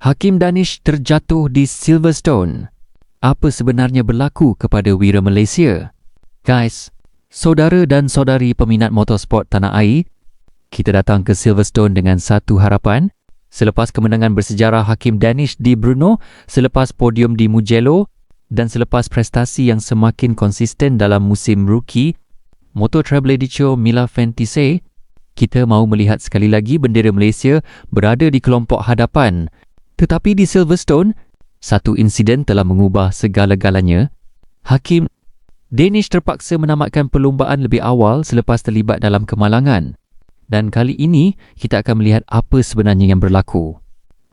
Hakim Danish terjatuh di Silverstone. Apa sebenarnya berlaku kepada Wira Malaysia? Guys, saudara dan saudari peminat motorsport tanah air, kita datang ke Silverstone dengan satu harapan. Selepas kemenangan bersejarah Hakim Danish di Brno, selepas podium di Mugello dan selepas prestasi yang semakin konsisten dalam musim rookie Moto Treblediccio Mila Ventise, kita mahu melihat sekali lagi bendera Malaysia berada di kelompok hadapan. Tetapi di Silverstone, satu insiden telah mengubah segala-galanya. Hakim Danish terpaksa menamatkan perlumbaan lebih awal selepas terlibat dalam kemalangan. Dan kali ini, kita akan melihat apa sebenarnya yang berlaku.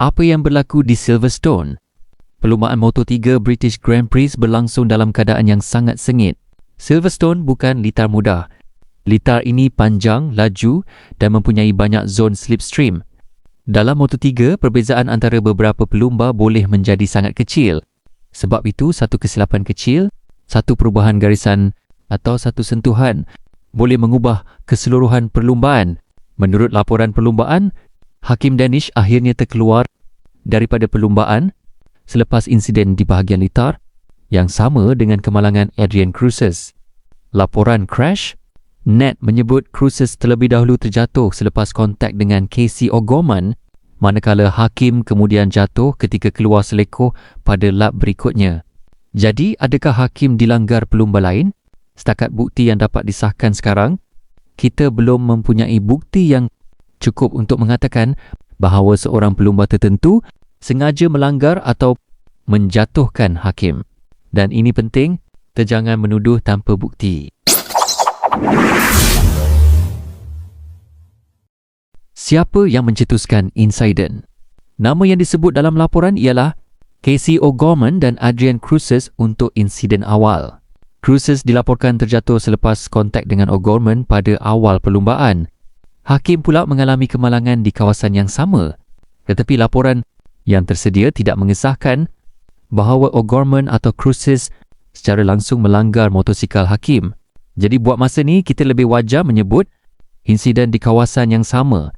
Apa yang berlaku di Silverstone? Perlumbaan Moto3 British Grand Prix berlangsung dalam keadaan yang sangat sengit. Silverstone bukan litar mudah. Litar ini panjang, laju dan mempunyai banyak zon slipstream. Dalam Moto3, perbezaan antara beberapa pelumba boleh menjadi sangat kecil. Sebab itu, satu kesilapan kecil, satu perubahan garisan atau satu sentuhan boleh mengubah keseluruhan perlumbaan. Menurut laporan perlumbaan, Hakim Danish akhirnya terkeluar daripada perlumbaan selepas insiden di bahagian litar yang sama dengan kemalangan Adrian Cruces. Laporan crash, Net menyebut Cruces terlebih dahulu terjatuh selepas kontak dengan Casey O'Gorman, manakala Hakim kemudian jatuh ketika keluar selekoh pada lap berikutnya. Jadi, adakah Hakim dilanggar pelumba lain? Setakat bukti yang dapat disahkan sekarang, kita belum mempunyai bukti yang cukup untuk mengatakan bahawa seorang pelumba tertentu sengaja melanggar atau menjatuhkan Hakim. Dan ini penting, kita jangan menuduh tanpa bukti. Siapa yang mencetuskan insiden? Nama yang disebut dalam laporan ialah Casey O'Gorman dan Adrian Cruces untuk insiden awal. Cruces dilaporkan terjatuh selepas kontak dengan O'Gorman pada awal perlumbaan. Hakim pula mengalami kemalangan di kawasan yang sama. Tetapi laporan yang tersedia tidak mengesahkan bahawa O'Gorman atau Cruces secara langsung melanggar motosikal Hakim. Jadi buat masa ni, kita lebih wajar menyebut insiden di kawasan yang sama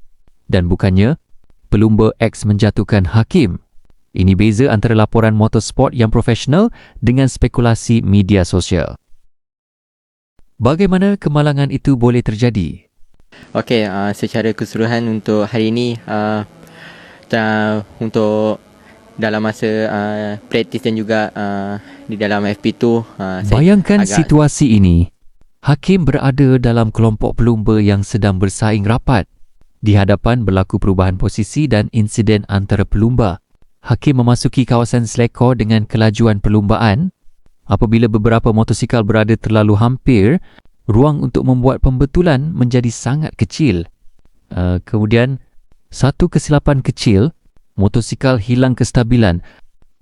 dan bukannya pelumba X menjatuhkan Hakim. Ini beza antara laporan motorsport yang profesional dengan spekulasi media sosial. Bagaimana kemalangan itu boleh terjadi? Okey, secara keseluruhan untuk hari ini, untuk dalam masa praktis dan juga di dalam FP2, bayangkan situasi ini. Hakim berada dalam kelompok pelumba yang sedang bersaing rapat. Di hadapan berlaku perubahan posisi dan insiden antara pelumba. Hakim memasuki kawasan selekor dengan kelajuan perlumbaan. Apabila beberapa motosikal berada terlalu hampir, ruang untuk membuat pembetulan menjadi sangat kecil. Kemudian, satu kesilapan kecil, motosikal hilang kestabilan.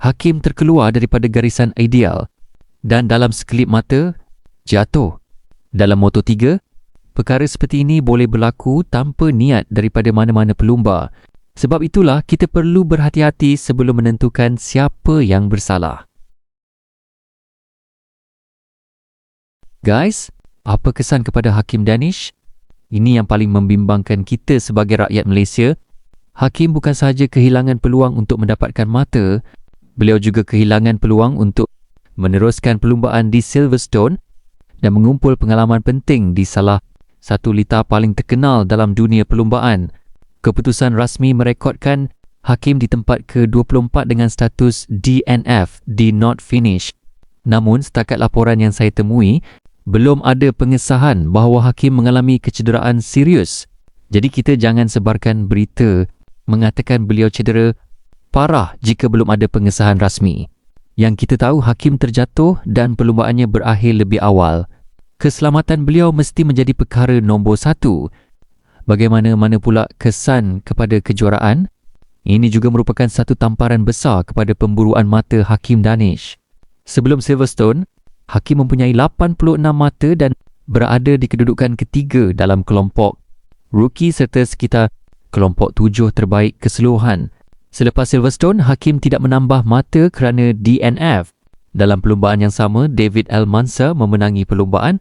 Hakim terkeluar daripada garisan ideal dan dalam sekelip mata, jatuh. Dalam Moto3, perkara seperti ini boleh berlaku tanpa niat daripada mana-mana pelumba. Sebab itulah kita perlu berhati-hati sebelum menentukan siapa yang bersalah. Guys, apa kesan kepada Hakim Danish? Ini yang paling membimbangkan kita sebagai rakyat Malaysia. Hakim bukan sahaja kehilangan peluang untuk mendapatkan mata, beliau juga kehilangan peluang untuk meneruskan perlumbaan di Silverstone dan mengumpul pengalaman penting di salah satu litar paling terkenal dalam dunia perlumbaan. Keputusan rasmi merekodkan Hakim di tempat ke-24 dengan status DNF, Did Not Finish. Namun, setakat laporan yang saya temui, belum ada pengesahan bahawa Hakim mengalami kecederaan serius. Jadi kita jangan sebarkan berita mengatakan beliau cedera parah jika belum ada pengesahan rasmi. Yang kita tahu, Hakim terjatuh dan perlumbaannya berakhir lebih awal. Keselamatan beliau mesti menjadi perkara nombor satu. Bagaimana pula kesan kepada kejuaraan? Ini juga merupakan satu tamparan besar kepada pemburuan mata Hakim Danish. Sebelum Silverstone, Hakim mempunyai 86 mata dan berada di kedudukan ketiga dalam kelompok rookie serta sekitar kelompok 7 terbaik keseluruhan. Selepas Silverstone, Hakim tidak menambah mata kerana DNF. Dalam perlumbaan yang sama, David Almanza memenangi perlumbaan,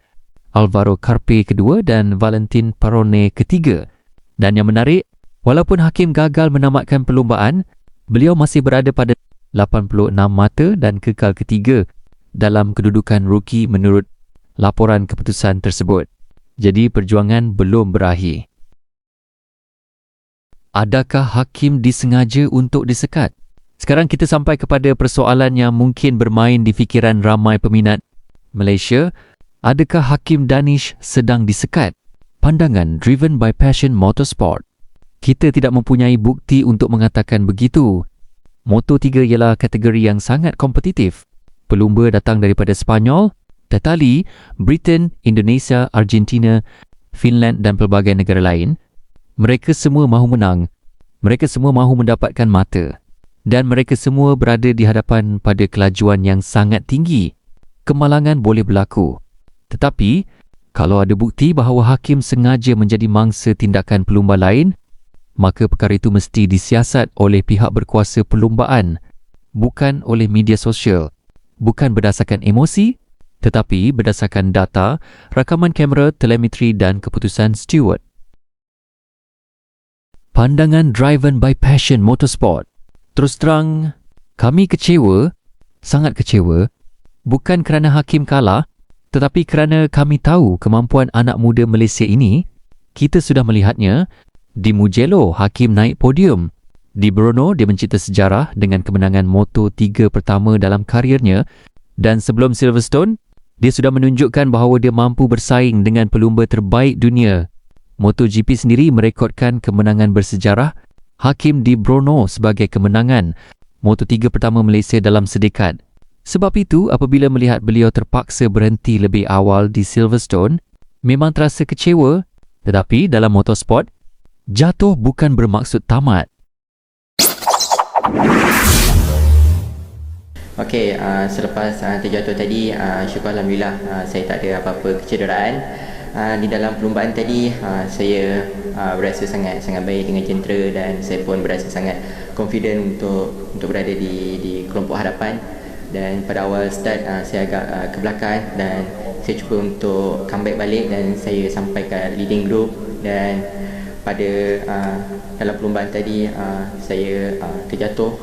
Alvaro Carpe kedua dan Valentin Parone ketiga. Dan yang menarik, walaupun Hakim gagal menamatkan perlumbaan, Beliau masih berada pada 86 mata dan kekal ketiga dalam kedudukan rookie menurut laporan keputusan tersebut. Jadi perjuangan belum berakhir. Adakah hakim disengaja untuk disekat? Sekarang kita sampai kepada persoalan yang mungkin bermain di fikiran ramai peminat Malaysia. Adakah Hakim Danish sedang disekat? Pandangan Driven by Passion Motorsport. Kita tidak mempunyai bukti untuk mengatakan begitu. Moto3 ialah kategori yang sangat kompetitif. Pelumba datang daripada Sepanyol, Itali, Britain, Indonesia, Argentina, Finland dan pelbagai negara lain. Mereka semua mahu menang. Mereka semua mahu mendapatkan mata. Dan mereka semua berada di hadapan pada kelajuan yang sangat tinggi. Kemalangan boleh berlaku. Tetapi, kalau ada bukti bahawa hakim sengaja menjadi mangsa tindakan pelumba lain, maka perkara itu mesti disiasat oleh pihak berkuasa perlumbaan, bukan oleh media sosial, bukan berdasarkan emosi, tetapi berdasarkan data, rakaman kamera, telemetri dan keputusan steward. Pandangan Driven by Passion Motorsport. Terus terang, kami kecewa, sangat kecewa, bukan kerana hakim kalah, tetapi kerana kami tahu kemampuan anak muda Malaysia ini. Kita sudah melihatnya. Di Mugello, hakim naik podium. Di Brno, dia mencipta sejarah dengan kemenangan Moto3 pertama dalam kariernya. Dan sebelum Silverstone, dia sudah menunjukkan bahawa dia mampu bersaing dengan pelumba terbaik dunia. MotoGP sendiri merekodkan kemenangan bersejarah hakim di Brno sebagai kemenangan Moto3 pertama Malaysia dalam sedekad. Sebab itu, apabila melihat beliau terpaksa berhenti lebih awal di Silverstone, memang terasa kecewa. Tetapi dalam motorsport, jatuh bukan bermaksud tamat. Okey, selepas terjatuh tadi, syukur Alhamdulillah saya tak ada apa-apa kecederaan. Di dalam perlumbaan tadi, saya berasa sangat baik dengan jentera dan saya pun berasa sangat confident untuk berada di kelompok hadapan. Dan pada awal start, saya agak ke belakang dan saya cuba untuk comeback balik dan saya sampai ke leading group. Dan pada dalam perlumbaan tadi, saya terjatuh.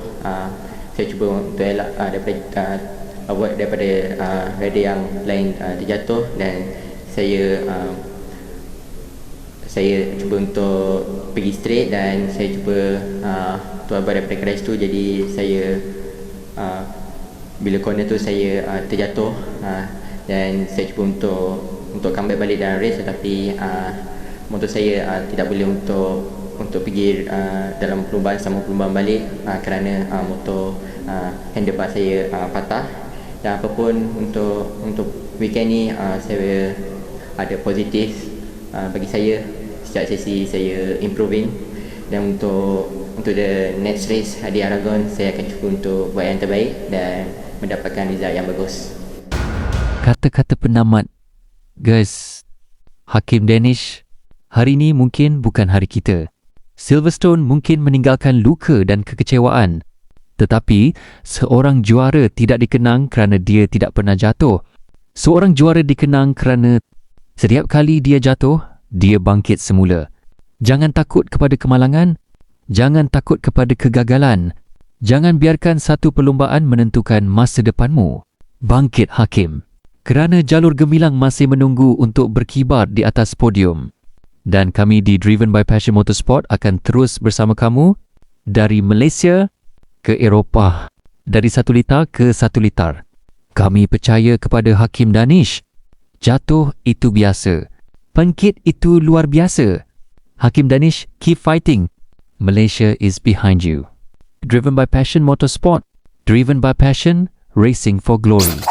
Saya cuba untuk elak daripada rider yang lain terjatuh dan saya cuba untuk pergi straight dan saya cuba untuk daripada crash tu. Jadi saya bila corner tu saya terjatuh dan saya cuba untuk comeback balik dalam race, tetapi motor saya tidak boleh untuk pergi dalam perlumbaan sama perlumbaan balik kerana motor handlebar saya patah. Dan apapun untuk weekend ni, saya ada positif bagi saya. Setiap sesi saya improving, dan untuk the next race di Aragon, saya akan cuba untuk buat yang terbaik dan mendapatkan result yang bagus. Kata-kata penamat. Guys, Hakim Danish, hari ini mungkin bukan hari kita. Silverstone mungkin meninggalkan luka dan kekecewaan. Tetapi, seorang juara tidak dikenang kerana dia tidak pernah jatuh. Seorang juara dikenang kerana setiap kali dia jatuh, dia bangkit semula. Jangan takut kepada kemalangan. Jangan takut kepada kegagalan. Jangan biarkan satu perlumbaan menentukan masa depanmu. Bangkit Hakim. Kerana jalur gemilang masih menunggu untuk berkibar di atas podium. Dan kami di Driven by Passion Motorsport akan terus bersama kamu dari Malaysia ke Eropah, dari 1 litar ke 1 litar. Kami percaya kepada Hakim Danish. Jatuh itu biasa. Bangkit itu luar biasa. Hakim Danish, keep fighting. Malaysia is behind you. Driven by Passion Motorsport. Driven by Passion, racing for glory.